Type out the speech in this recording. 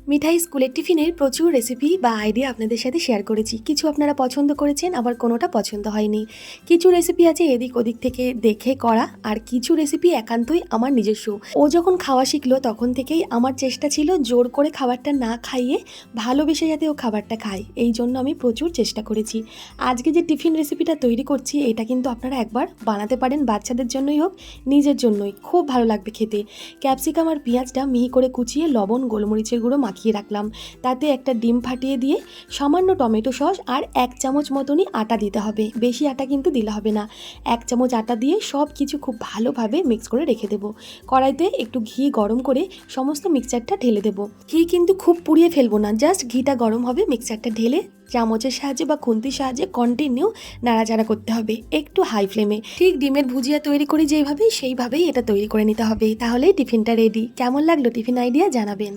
মিঠাই স্কুলের টিফিনের প্রচুর রেসিপি বা আইডিয়া আপনাদের সাথে শেয়ার করেছি। কিছু আপনারা পছন্দ করেছেন, আবার কোনোটা পছন্দ হয়নি। কিছু রেসিপি আছে এদিক ওদিক থেকে দেখে করা, আর কিছু রেসিপি একান্তই আমার নিজস্ব। ও যখন খাওয়া শিখলো তখন থেকেই আমার চেষ্টা ছিল জোর করে খাবারটা না খাইয়ে ভালোবেসে যাতে ও খাবারটা খায়, এই জন্য আমি প্রচুর চেষ্টা করেছি। আজকে যে টিফিন রেসিপিটা তৈরি করছি এটা কিন্তু আপনারা একবার বানাতে পারেন, বাচ্চাদের জন্যই হোক নিজের জন্যই, খুব ভালো লাগবে খেতে। ক্যাপসিকাম আর পেঁয়াজটা মিহি করে কুচিয়ে লবণ গোলমরিচের গুঁড়ো মাখিয়ে রাখলাম, তাতে একটা ডিম ফাটিয়ে দিয়ে সামান্য টমেটো সস আর 1 চামচ মতনই আটা দিতে হবে, বেশি আটা কিন্তু দিলে হবে না। 1 চামচ আটা দিয়ে সব কিছু খুব ভালোভাবে মিক্স করে রেখে দেবো। কড়াইতে একটু ঘি গরম করে সমস্ত মিক্সচারটা ঢেলে দেবো। ঘি কিন্তু খুব পুড়িয়ে ফেলবো না, জাস্ট ঘিটা গরম হবে, মিক্সচারটা ঢেলে চামচের সাহায্যে বা খুন্তির সাহায্যে কন্টিনিউ নাড়াচাড়া করতে হবে একটু হাই ফ্লেমে। ঠিক ডিমের ভুজিয়া তৈরি করি যেইভাবে, সেইভাবেই এটা তৈরি করে নিতে হবে, তাহলেই টিফিনটা রেডি। কেমন লাগলো টিফিন আইডিয়া জানাবেন।